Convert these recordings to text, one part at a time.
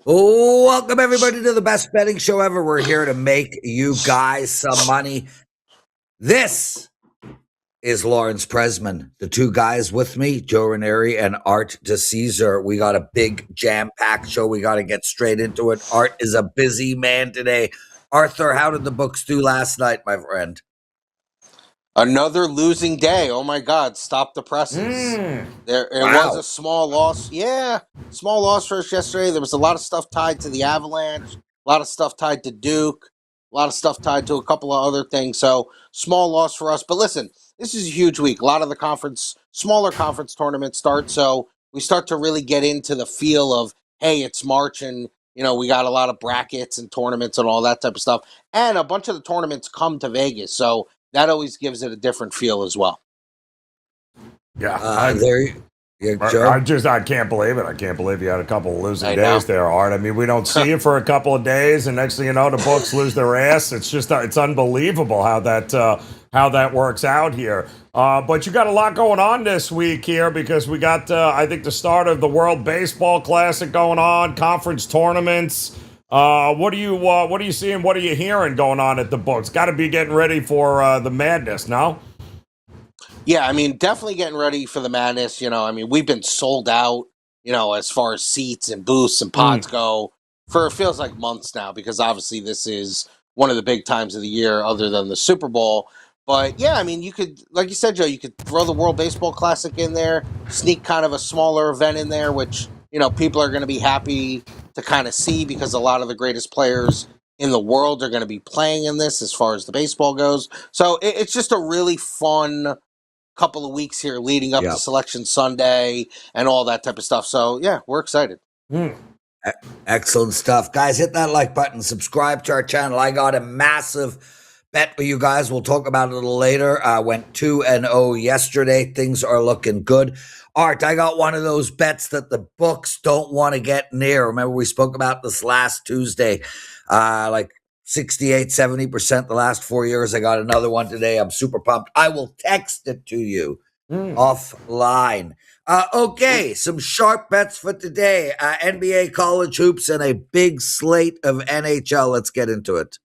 Oh, welcome everybody to the best betting show ever. We're here to make you guys some money. This is Lawrence Presman. The two guys with me, Joe Ranieri and Art DeCesar. We got a big jam-packed show. We got to get straight into it. Art is a busy man today. Arthur, how did the books do last night, my friend? Another losing day. Oh my God! Stop the presses. It was a small loss. Yeah, small loss for us yesterday. There was a lot of stuff tied to the Avalanche, a lot of stuff tied to Duke, a lot of stuff tied to a couple of other things. So small loss for us. But listen, this is a huge week. A lot of the smaller conference tournaments start. So we start to really get into the feel of, hey, it's March and we got a lot of brackets and tournaments and all that type of stuff. And a bunch of the tournaments come to Vegas. So that always gives it a different feel as well. Yeah, I can't believe it. I can't believe you had a couple of losing days there, Art. I mean, we don't see you for a couple of days, and next thing you know, the books lose their ass. It's unbelievable how that works out here. But you got a lot going on this week here because we got, I think, the start of the World Baseball Classic going on, conference tournaments. What are you seeing? What are you hearing going on at the books? Got to be getting ready for the madness, no? Yeah, I mean, definitely getting ready for the madness. We've been sold out, as far as seats and booths and pods go for it feels like months now because obviously this is one of the big times of the year other than the Super Bowl. But yeah, I mean, you could, like you said, Joe, you could throw the World Baseball Classic in there, sneak kind of a smaller event in there, which, people are going to be happy to kind of see because a lot of the greatest players in the world are going to be playing in this as far as the baseball goes. So it's just a really fun couple of weeks here leading up to Selection Sunday and all that type of stuff. So, yeah, we're excited. Excellent stuff. Guys, hit that like button. Subscribe to our channel. I got a massive bet with you guys. We'll talk about it a little later. Went 2-0 yesterday. Things are looking good. Art, I got one of those bets that the books don't want to get near. Remember, we spoke about this last Tuesday. Like 68, 70% the last 4 years. I got another one today. I'm super pumped. I will text it to you offline. Okay, some sharp bets for today. NBA college hoops and a big slate of NHL. Let's get into it.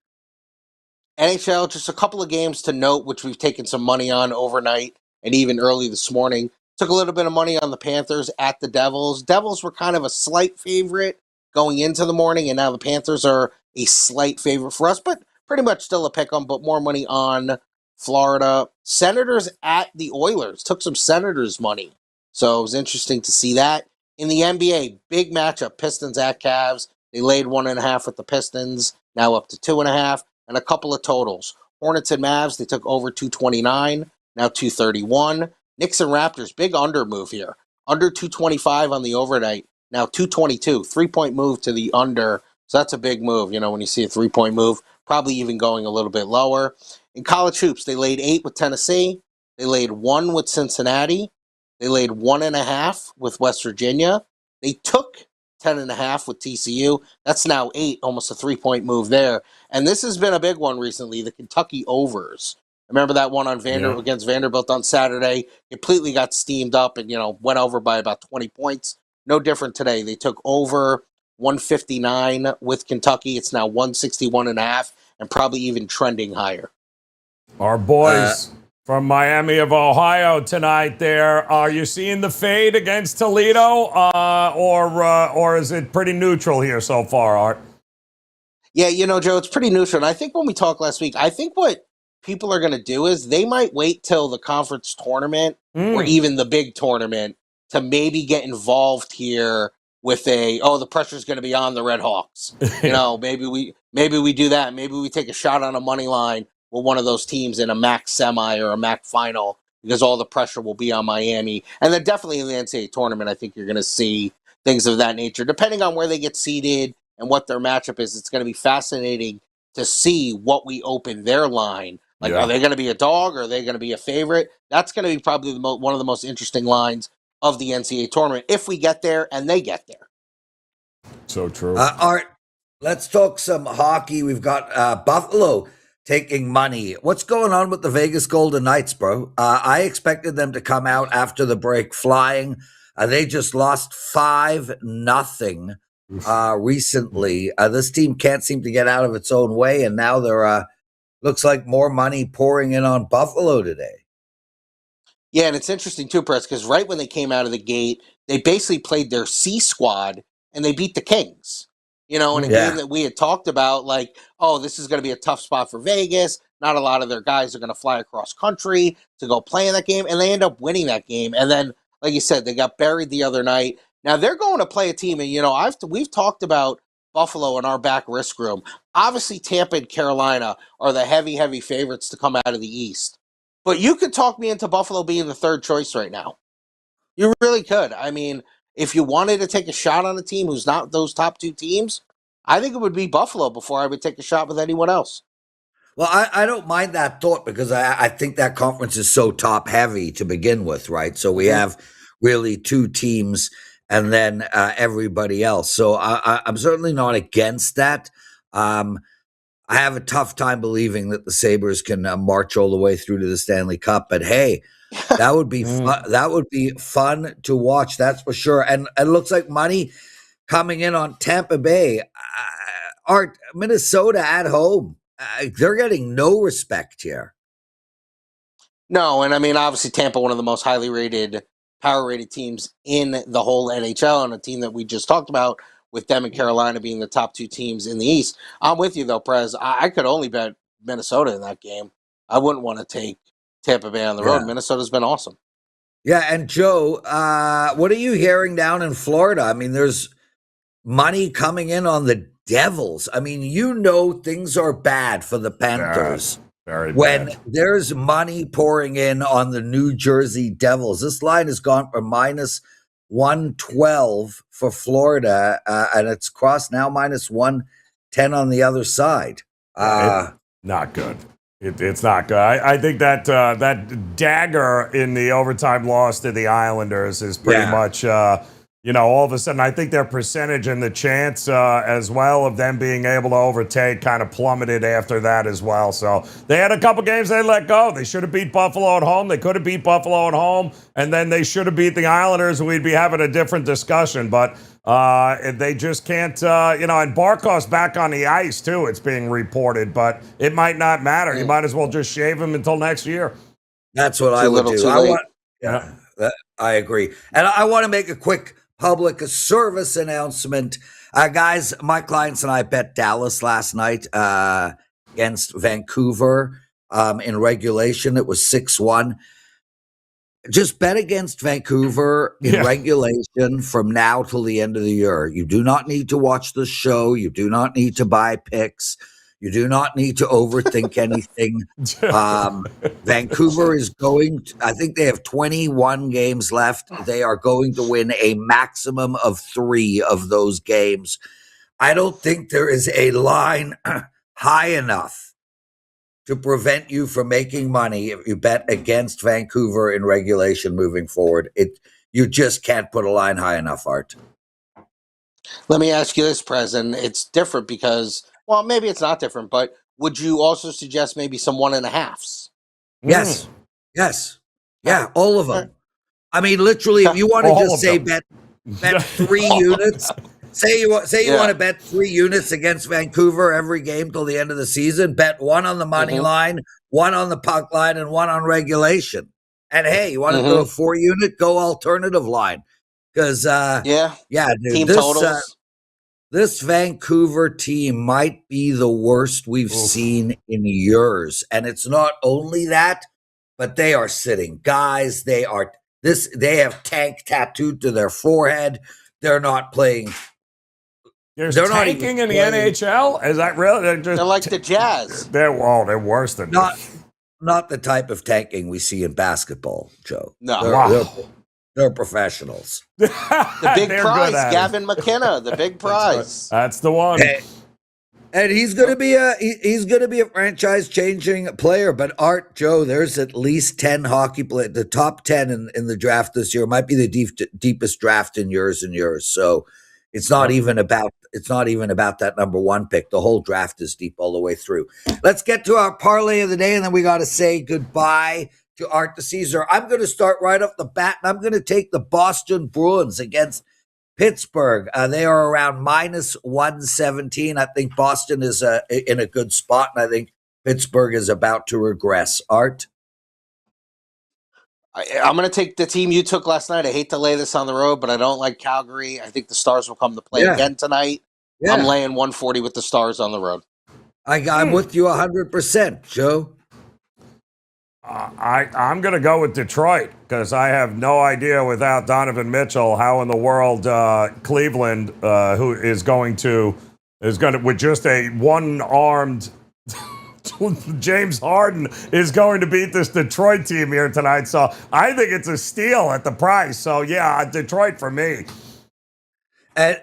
NHL, just a couple of games to note, which we've taken some money on overnight and even early this morning. Took a little bit of money on the Panthers at the Devils. Devils were kind of a slight favorite going into the morning, and now the Panthers are a slight favorite for us, but pretty much still a pick 'em, but more money on Florida. Senators at the Oilers. Took some Senators money. So it was interesting to see that. In the NBA, big matchup, Pistons at Cavs. They laid 1.5 with the Pistons, now up to 2.5, and a couple of totals. Hornets and Mavs, they took over 229, now 231. Knicks and Raptors, big under move here. Under 225 on the overnight, now 222. 3-point move to the under. So that's a big move, when you see a 3-point move, probably even going a little bit lower. In college hoops, they laid 8 with Tennessee. They laid 1 with Cincinnati. They laid 1.5 with West Virginia. They took 10.5 with TCU. That's now 8, almost a 3-point move there. And this has been a big one recently, the Kentucky overs. Remember that one on against Vanderbilt on Saturday? Completely got steamed up and, went over by about 20 points. No different today. They took over 159 with Kentucky. It's now 161.5 and probably even trending higher. Our boys from Miami of Ohio tonight there. Are you seeing the fade against Toledo or is it pretty neutral here so far, Art? Yeah, Joe, it's pretty neutral. And I think when we talked last week, I think what people are going to do is they might wait till the conference tournament or even the big tournament to maybe get involved here with the pressure's going to be on the Red Hawks. Maybe we do that. Maybe we take a shot on a money line with one of those teams in a MAC semi or a MAC final because all the pressure will be on Miami. And then definitely in the NCAA tournament, I think you're going to see things of that nature. Depending on where they get seeded and what their matchup is, it's going to be fascinating to see what we open their line. Are they going to be a dog or are they going to be a favorite? That's going to be probably one of the most interesting lines of the NCAA tournament if we get there and they get there. So true. Art, let's talk some hockey. We've got Buffalo taking money. What's going on with the Vegas Golden Knights, bro? I expected them to come out after the break flying. They just lost 5-0 recently. This team can't seem to get out of its own way, and now there looks like more money pouring in on Buffalo today. Yeah, and it's interesting too, Press, because right when they came out of the gate, they basically played their C squad and they beat the Kings. In a game that we had talked about, like, oh, this is going to be a tough spot for Vegas. Not a lot of their guys are going to fly across country to go play in that game, and they end up winning that game. And then, like you said, they got buried the other night. Now they're going to play a team, and we've talked about Buffalo in our back risk room. Obviously, Tampa and Carolina are the heavy favorites to come out of the East. But you could talk me into Buffalo being the third choice right now. You really could. I mean, if you wanted to take a shot on a team who's not those top two teams, I think it would be Buffalo before I would take a shot with anyone else. Well, I don't mind that thought because I think that conference is so top heavy to begin with, right? So we have really two teams and then everybody else. So I'm certainly not against that. I have a tough time believing that the Sabres can march all the way through to the Stanley Cup, but hey, that would be fun. That would be fun to watch. That's for sure. And it looks like money coming in on Tampa Bay. Art Minnesota at home. They're getting no respect here. No, and I mean, obviously Tampa, one of the most highly rated, power rated teams in the whole NHL, and a team that we just talked about with them and Carolina being the top two teams in the East. I'm with you though, Prez. I could only bet Minnesota in that game. I wouldn't want to take Tampa Bay on the road. Minnesota's been awesome. Yeah, and Joe, what are you hearing down in Florida? I mean, there's money coming in on the Devils. I mean, things are bad for the Panthers. Very when bad. There's money pouring in on the New Jersey Devils. This line has gone from minus 112 for Florida, and it's crossed now minus 110 on the other side. Not good. It's not good. I think that that dagger in the overtime loss to the Islanders is pretty much, all of a sudden, I think their percentage and the chance as well of them being able to overtake kind of plummeted after that as well. So they had a couple games they let go. They should have beat Buffalo at home. They could have beat Buffalo at home, and then they should have beat the Islanders, and we'd be having a different discussion. But they just can't, and Barkov's back on the ice, too, it's being reported, but it might not matter. You might as well just shave him until next year. That's what I would do. I agree. And I want to make a quick public service announcement. Guys, my clients and I bet Dallas last night against Vancouver in regulation. It was 6-1. Just bet against Vancouver in regulation from now till the end of the year. You do not need to watch the show. You do not need to buy picks. You do not need to overthink anything. Vancouver is I think they have 21 games left. They are going to win a maximum of 3 of those games. I don't think there is a line high enough to prevent you from making money if you bet against Vancouver in regulation moving forward. You just can't put a line high enough, Art. Let me ask you this, President. It's different because, well, maybe it's not different, but would you also suggest maybe some 1.5s? Yes. Yes. Yeah, all of them. I mean, literally, if you want to just say bet 3 units, say you want to bet 3 units against Vancouver every game till the end of the season, bet 1 on the money line, 1 on the puck line, and 1 on regulation. And hey, you want to go 4 unit, go alternative line. Because dude, team totals. This Vancouver team might be the worst we've seen in years. And it's not only that, but they are sitting guys. They have tank tattooed to their forehead. They're not playing. They're tanking in the NHL? Is that really? They're like the Jazz. They're worse than not the type of tanking we see in basketball, Joe. No. They're professionals. The big prize, Gavin McKenna. The big prize. That's the one. And he's going to be a franchise changing player. But Art, Joe, there's at least 10 hockey players. The top 10 in the draft this year might be the deepest draft in years and years. So it's not even about that number 1 pick. The whole draft is deep all the way through. Let's get to our parlay of the day, and then we got to say goodbye to Art the Caesar. I'm going to start right off the bat, and I'm going to take the Boston Bruins against Pittsburgh, they are around minus 117. I think Boston is in a good spot, and I think Pittsburgh is about to regress. Art? I'm going to take the team you took last night. I hate to lay this on the road, but I don't like Calgary. I think the Stars will come to play again tonight. Yeah. I'm laying 140 with the Stars on the road. I'm with you 100%, Joe. I'm going to go with Detroit because I have no idea without Donovan Mitchell how in the world Cleveland, who is going to with just a one-armed James Harden is going to beat this Detroit team here tonight. So I think it's a steal at the price. So yeah, Detroit for me. And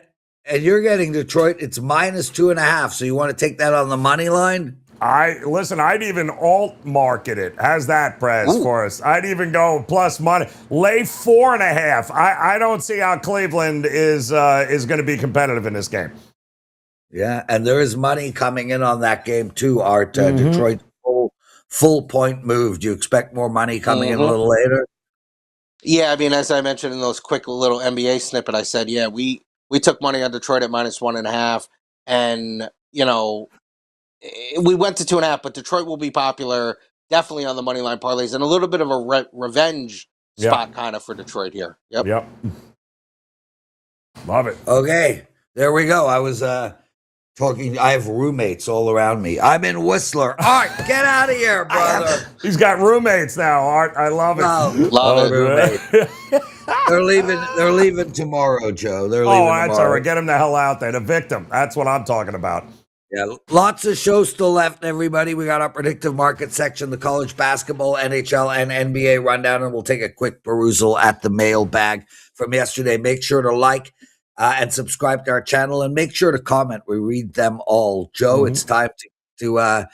you're getting Detroit. It's minus 2.5. So you want to take that on the money line? I'd even alt market it. How's that, Prez, for us? I'd even go plus money. Lay 4.5. I don't see how Cleveland is going to be competitive in this game. Yeah, and there is money coming in on that game too, Art. Detroit full point move. Do you expect more money coming in a little later? Yeah, I mean, as I mentioned in those quick little NBA snippet, I said, yeah, we took money on Detroit at minus 1.5, and we went to 2.5, but Detroit will be popular, definitely on the money line parlays, and a little bit of a revenge spot kind of for Detroit here. Yep. Love it. Okay, there we go. I was talking. I have roommates all around me. I'm in Whistler. Art, get out of here, brother. He's got roommates now, Art. I love it. Love it. They're leaving tomorrow, Joe. They're leaving tomorrow. That's all right. Get them the hell out there. To victim. That's what I'm talking about. Yeah, lots of shows still left, everybody. We got our predictive market section, the college basketball, NHL, and NBA rundown, and we'll take a quick perusal at the mailbag from yesterday. Make sure to like and subscribe to our channel, and make sure to comment. We read them all. Joe, it's time to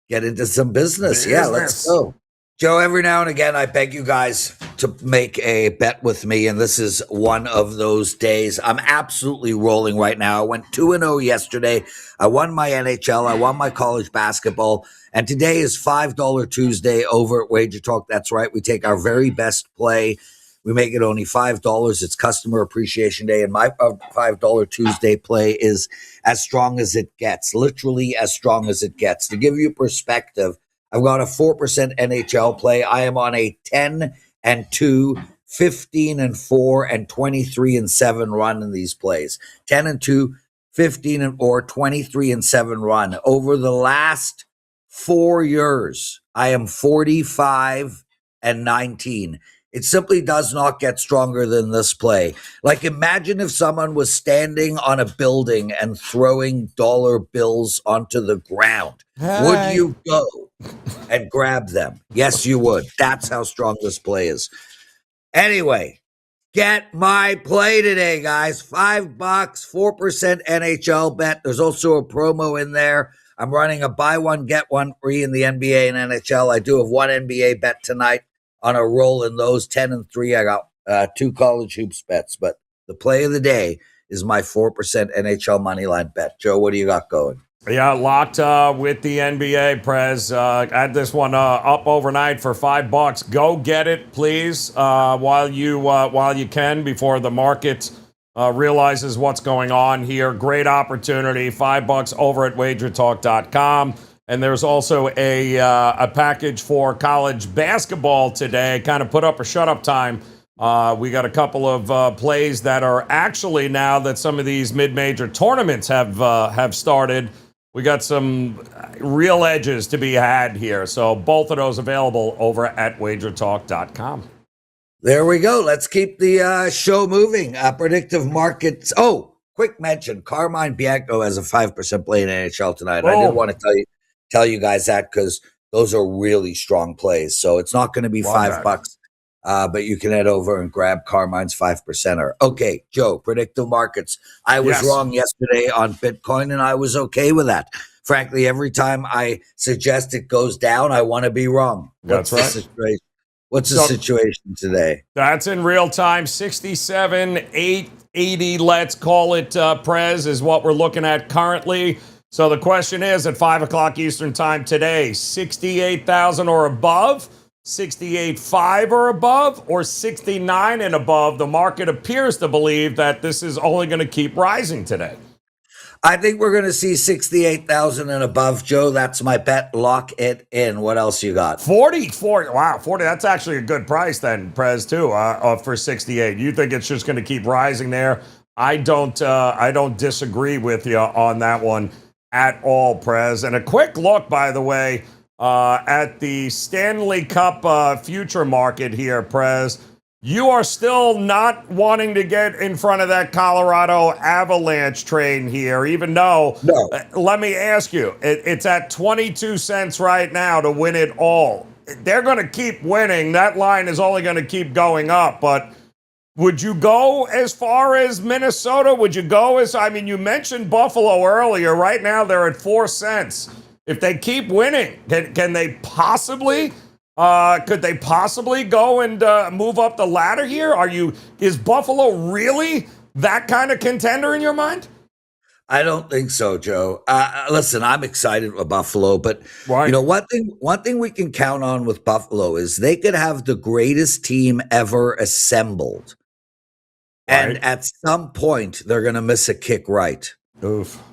get into some business. Yeah, let's go. Joe, every now and again, I beg you guys to make a bet with me, and this is one of those days. I'm absolutely rolling right now. I went 2-0 yesterday. I won my NHL. I won my college basketball, and today is $5 Tuesday over at Wager Talk. That's right. We take our very best play. We make it only $5. It's Customer Appreciation Day, and my $5 Tuesday play is as strong as it gets, literally as strong as it gets. To give you perspective, I've got a 4% NHL play. I am on a 10-2, 15-4, and 23-7 run in these plays. 10-2, 15-4, 23-7 run. Over the last 4 years, I am 45-19. It simply does not get stronger than this play. Like, imagine if someone was standing on a building and throwing dollar bills onto the ground. Hey. Would you go and grab them? Yes, you would. That's how strong this play is. Anyway, get my play today, guys. $5, 4% NHL bet. There's also a promo in there. I'm running a buy one, get one free in the NBA and NHL. I do have one NBA bet tonight. On a roll in those 10-3, I got 2 college hoops bets, but the play of the day is my 4% NHL moneyline bet. Joe, what do you got going? Yeah, locked with the NBA, Prez. I had this one up overnight for $5. Go get it, please, while you can before the market realizes what's going on here. Great opportunity. $5 over at wagertalk.com. And there's also a package for college basketball today, kind of put up or shut up time. We got a couple of plays that are actually, now that some of these mid-major tournaments have started, we got some real edges to be had here. So both of those available over at wagertalk.com. There we go. Let's keep the show moving. Predictive markets. Oh, quick mention. Carmine Bianco has a 5% play in NHL tonight. I did want to tell you guys that because those are really strong plays. So it's not going to be $5, but you can head over and grab Carmine's 5%er. Okay, Joe, predictive markets. I was wrong yesterday on Bitcoin, and I was okay with that. Frankly, every time I suggest it goes down, I want to be wrong. That's right. What's the situation today? That's in real time. 67,880, let's call it, Prez, is what we're looking at currently. So the question is, at 5 o'clock Eastern time today, 68,000 or above, 68.5 or above, or 69 and above. The market appears to believe that this is only going to keep rising today. I think we're going to see 68,000 and above, Joe. That's my bet. Lock it in. What else you got? 40. Wow, 40. That's actually a good price then, Prez, too, for 68. You think it's just going to keep rising there? I don't disagree with you on that one at all, Prez. And a quick look, by the way, at the Stanley Cup future market here, Prez. You are still not wanting to get in front of that Colorado Avalanche train here, even though, No. Let me ask you, it's at 22 cents right now to win it all. They're going to keep winning. That line is only going to keep going up. But would you go as far as Minnesota? Would you go as, you mentioned Buffalo earlier. Right now, they're at 4 cents. If they keep winning, can they possibly... could they possibly go and move up the ladder here? Is Buffalo really that kind of contender in your mind? I don't think so, Joe. Listen, I'm excited with Buffalo, but Right. one thing we can count on with Buffalo is they could have the greatest team ever assembled, Right. and at some point they're going to miss a kick right. Oof.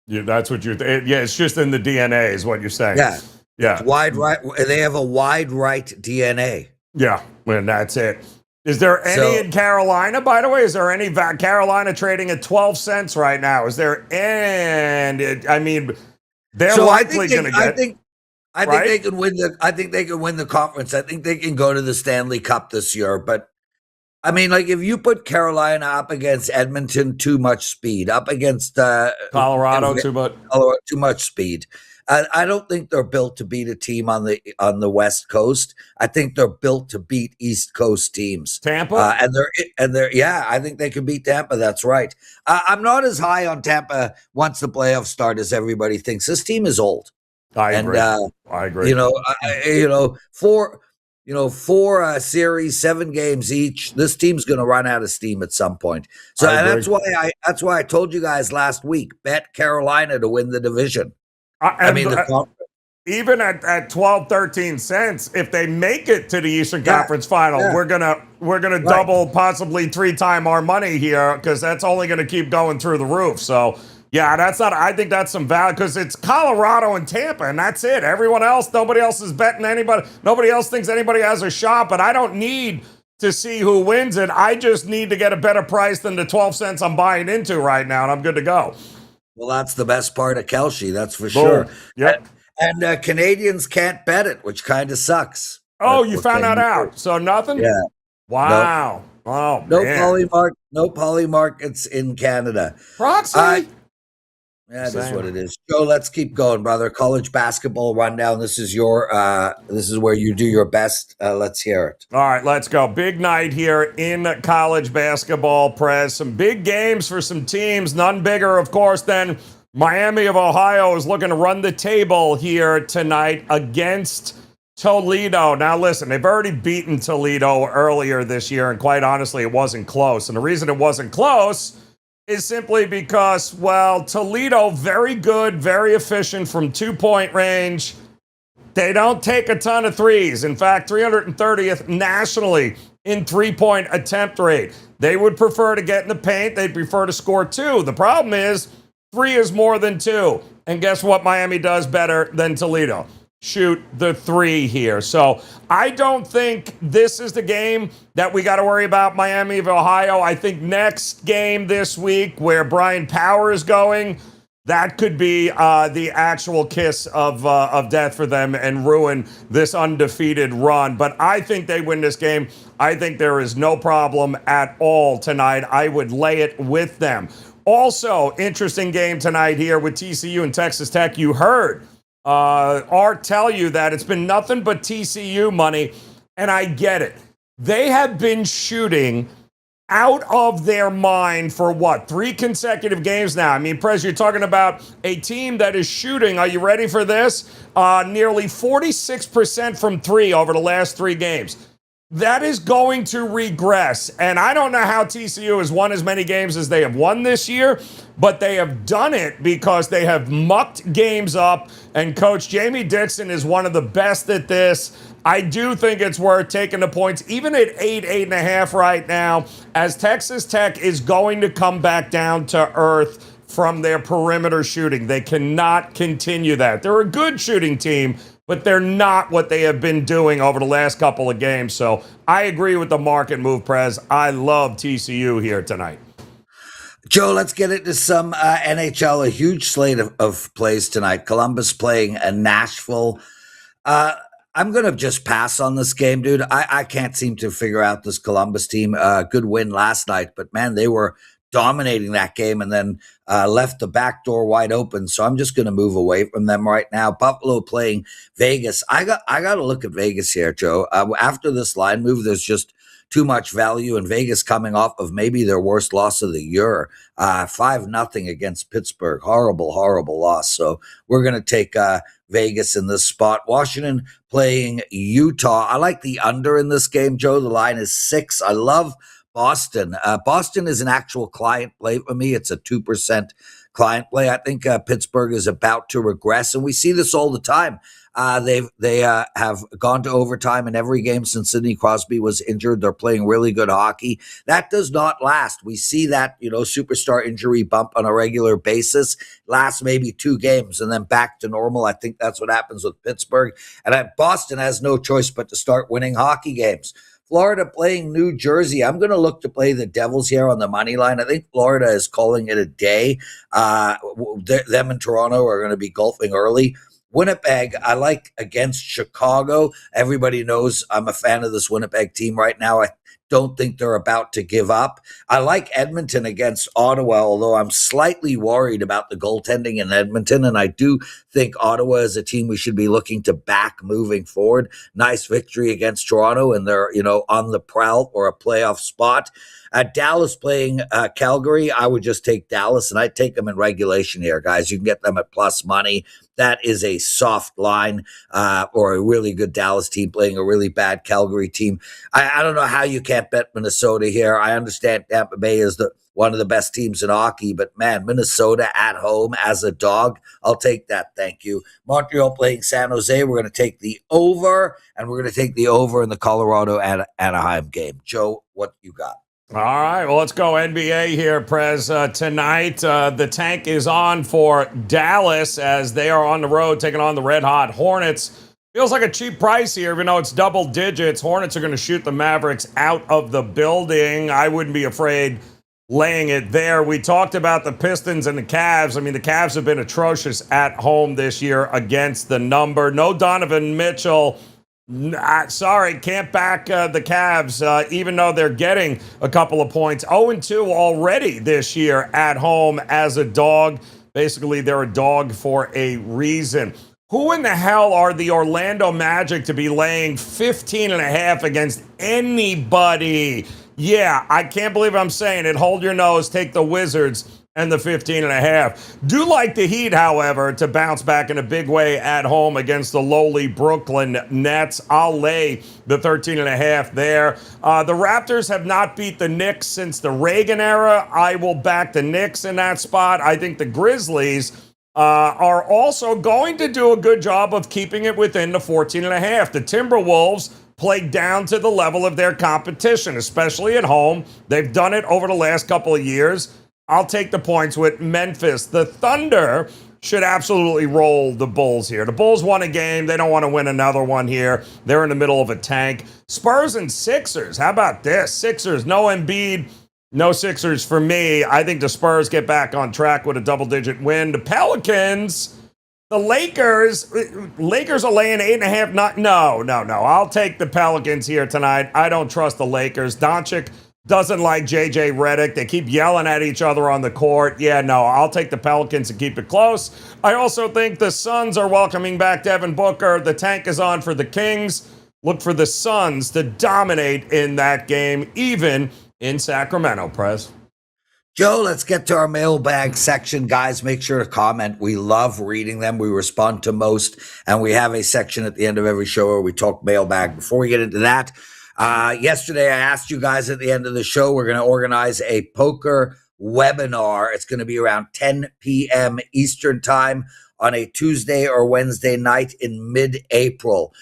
Yeah, that's what you're. Yeah, it's just in the DNA, is what you're saying. Yeah. Yeah. Wide right. They have a wide right DNA. Yeah, and that's it. Is there any in Carolina, by the way? Is there any Carolina trading at 12 cents right now? Is there any? They're likely going to get. I think they can win the. I think they can win the conference. I think they can go to the Stanley Cup this year. But if you put Carolina up against Edmonton, too much speed. Up against Colorado, too much speed. I don't think they're built to beat a team on the West Coast. I think they're built to beat East Coast teams. Tampa, I think they can beat Tampa. That's right. I'm not as high on Tampa once the playoffs start as everybody thinks. This team is old. I agree. I agree. Four series, 7 games each. This team's going to run out of steam at some point. So that's why I told you guys last week, bet Carolina to win the division. Even at 12, 13 cents, if they make it to the Eastern Conference Final, we're gonna double, possibly 3 times our money here, because that's only gonna keep going through the roof. So yeah, I think that's some value, because it's Colorado and Tampa, and that's it. Everyone else, nobody else is betting anybody. Nobody else thinks anybody has a shot. But I don't need to see who wins it. I just need to get a better price than the 12 cents I'm buying into right now, and I'm good to go. Well, that's the best part of Kelce, that's for sure. Yep. And Canadians can't bet it, which kind of sucks. Oh, you found that out? So nothing? Yeah. Wow. Nope. Oh, man. No poly markets in Canada. Proxy? That is what it is. Joe, let's keep going, brother. College basketball rundown. This is where you do your best. Let's hear it. All right, let's go. Big night here in college basketball, Prez. Some big games for some teams. None bigger, of course, than Miami of Ohio is looking to run the table here tonight against Toledo. Now, listen, they've already beaten Toledo earlier this year, and quite honestly, it wasn't close. And the reason it wasn't close is simply because, Toledo, very good, very efficient from 2-point range. They don't take a ton of threes. In fact, 330th nationally in 3-point attempt rate. They would prefer to get in the paint. They'd prefer to score 2. The problem is 3 is more than 2. And guess what Miami does better than Toledo? Shoot the 3 here. So I don't think this is the game that we got to worry about Miami of Ohio. I think next game this week, where Brian Power is going, that could be the actual kiss of death for them and ruin this undefeated run. But I think they win this game. I think there is no problem at all tonight. I would lay it with them. Also, interesting game tonight here with TCU and Texas Tech. You heard Art tell you that it's been nothing but TCU money, and I get it. They have been shooting out of their mind for 3 consecutive games now. I mean, Prez, you're talking about a team that is shooting, are you ready for this? Nearly 46% from 3 over the last 3 games. that is going to regress. And I don't know how TCU has won as many games as they have won this year, but they have done it because they have mucked games up. And Coach Jamie Dixon is one of the best at this. I do think it's worth taking the points, even at 8.5 right now, as Texas Tech is going to come back down to earth from their perimeter shooting. They cannot continue that. They're a good shooting team, but they're not what they have been doing over the last couple of games. So I agree with the market move, Prez. I love TCU here tonight. Joe, let's get into some NHL. A huge slate of plays tonight. Columbus playing Nashville. I'm going to just pass on this game, dude. I can't seem to figure out this Columbus team. Good win last night, but man, they were dominating that game and then left the back door wide open. So I'm just going to move away from them right now. Buffalo playing Vegas. I got to look at Vegas here, Joe. After this line move, there's just too much value in Vegas coming off of maybe their worst loss of the year. 5-0 against Pittsburgh. Horrible, horrible loss. So we're going to take Vegas in this spot. Washington playing Utah. I like the under in this game, Joe. The line is 6. I love Boston. Boston is an actual client play for me. It's a 2% client play. I think Pittsburgh is about to regress, and we see this all the time. They have gone to overtime in every game since Sidney Crosby was injured. They're playing really good hockey. That does not last. We see that, superstar injury bump on a regular basis, lasts maybe 2 games and then back to normal. I think that's what happens with Pittsburgh. And Boston has no choice but to start winning hockey games. Florida playing New Jersey. I'm going to look to play the Devils here on the money line. I think Florida is calling it a day. Them and Toronto are going to be golfing early. Winnipeg, I like against Chicago. Everybody knows I'm a fan of this Winnipeg team right now. I don't think they're about to give up. I like Edmonton against Ottawa, although I'm slightly worried about the goaltending in Edmonton, and I do think Ottawa is a team we should be looking to back moving forward. Nice victory against Toronto, and they're on the prowl for a playoff spot. Dallas playing Calgary, I would just take Dallas, and I'd take them in regulation here, guys. You can get them at plus money. That is a soft line or a really good Dallas team playing a really bad Calgary team. I don't know how you can't bet Minnesota here. I understand Tampa Bay is one of the best teams in hockey, but man, Minnesota at home as a dog, I'll take that. Thank you. Montreal playing San Jose. We're going to take the over, and we're going to take the over in the Colorado Anaheim game. Joe, what you got? All right, well, let's go NBA here, Prez. Tonight, the tank is on for Dallas as they are on the road taking on the red-hot Hornets. Feels like a cheap price here, even though it's double digits. Hornets are going to shoot the Mavericks out of the building. I wouldn't be afraid laying it there. We talked about the Pistons and the Cavs. I mean, the Cavs have been atrocious at home this year against the number. No Donovan Mitchell. Sorry, can't back the Cavs, even though they're getting a couple of points. 0-2 already this year at home as a dog. Basically, they're a dog for a reason. Who in the hell are the Orlando Magic to be laying 15.5 against anybody? Yeah, I can't believe I'm saying it. Hold your nose, take the Wizards and the 15.5. Do like the Heat, however, to bounce back in a big way at home against the lowly Brooklyn Nets. I'll lay the 13.5 there. The Raptors have not beat the Knicks since the Reagan era. I will back the Knicks in that spot. I think the Grizzlies are also going to do a good job of keeping it within the 14.5. The Timberwolves play down to the level of their competition, especially at home. They've done it over the last couple of years. I'll take the points with Memphis. The Thunder should absolutely roll the Bulls here. The Bulls won a game. They don't want to win another one here. They're in the middle of a tank. Spurs and Sixers. How about this? Sixers, no Embiid, no Sixers for me. I think the Spurs get back on track with a double-digit win. The Pelicans, the Lakers are laying 8.5. No. I'll take the Pelicans here tonight. I don't trust the Lakers. Doncic doesn't like JJ Redick. They keep yelling at each other on the court. Yeah, no, I'll take the Pelicans and keep it close. I also think the Suns are welcoming back Devin Booker. The tank is on for the Kings. Look for the Suns to dominate in that game, even in Sacramento, Prez. Joe, let's get to our mailbag section. Guys, make sure to comment. We love reading them. We respond to most. And we have a section at the end of every show where we talk mailbag. Before we get into that, Yesterday, I asked you guys at the end of the show, we're going to organize a poker webinar. It's going to be around 10 p.m. Eastern time on a Tuesday or Wednesday night in mid-April.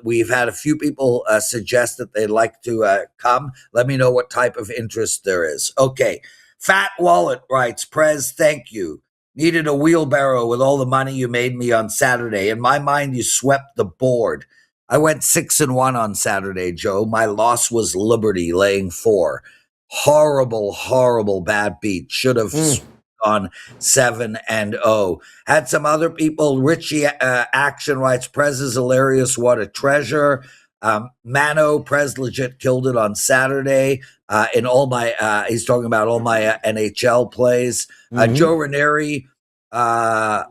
We've had a few people suggest that they'd like to come. Let me know what type of interest there is. Okay. Fat Wallet writes, Prez, thank you. Needed a wheelbarrow with all the money you made me on Saturday. In my mind, you swept the board. I went 6-1 on Saturday, Joe. My loss was Liberty laying 4. Horrible, horrible bad beat. Should have gone 7-0. Had some other people. Richie Action writes, Prez is hilarious. What a treasure. Mano, Prez legit killed it on Saturday. In all my, he's talking about all my NHL plays. Joe Ranieri, White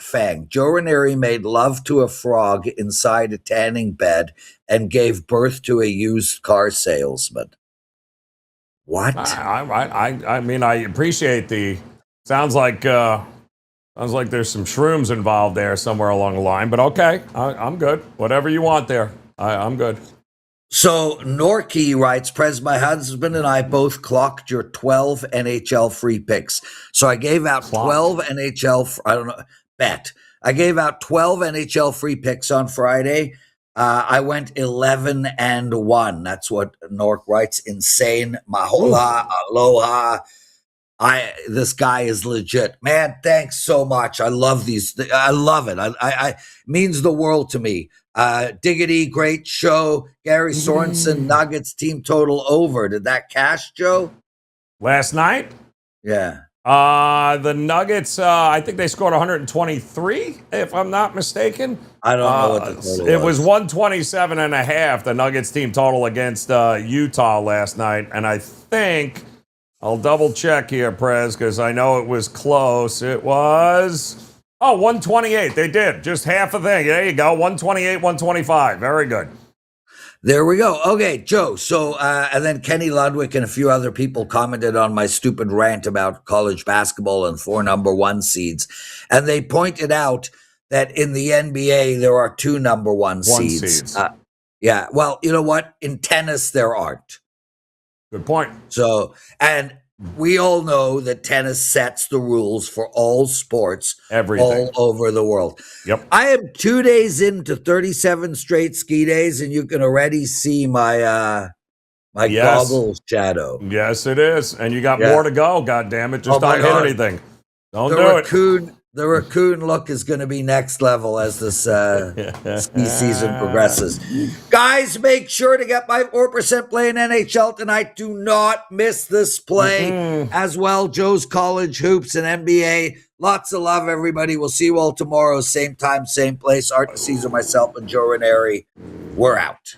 Fang. Joe Ranieri made love to a frog inside a tanning bed and gave birth to a used car salesman. What? I mean, I appreciate the. Sounds like there's some shrooms involved there somewhere along the line. But okay, I'm good. Whatever you want there, I'm good. So Norky writes, Prez, my husband and I both clocked your 12 NHL free picks. So I gave out 12 NHL, bet. I gave out 12 NHL free picks on Friday. I went 11-1. That's what Nork writes. Insane. Mahola, aloha. This guy is legit, man. Thanks so much. I love these. I love it. I means the world to me. Diggity, great show. Gary Sorensen, Nuggets team total over. Did that cash, Joe? Last night? Yeah. The Nuggets, I think they scored 123, if I'm not mistaken. I don't know what the total It was 127.5, the Nuggets team total against Utah last night. And I think, I'll double check here, Prez, because I know it was close. It was... 128. They did. Just half a thing. There you go. 128, 125. Very good. There we go. Okay, Joe. So, and then Kenny Ludwig and a few other people commented on my stupid rant about college basketball and 4 number 1 seeds. And they pointed out that in the NBA, there are 2 number 1 seeds. Yeah. Well, you know what? In tennis, there aren't. Good point. So, and we all know that tennis sets the rules for all sports all over the world. Yep. I am 2 days into 37 straight ski days, and you can already see my goggles shadow. Yes, it is. And you got more to go, God damn it. Just don't hit anything. Don't do it. The raccoon look is going to be next level as this ski season progresses. Guys, make sure to get my 4% play in NHL tonight. Do not miss this play. As well, Joe's College Hoops and NBA. Lots of love, everybody. We'll see you all tomorrow. Same time, same place. Art Caesar, myself, and Joe Ranieri. We're out.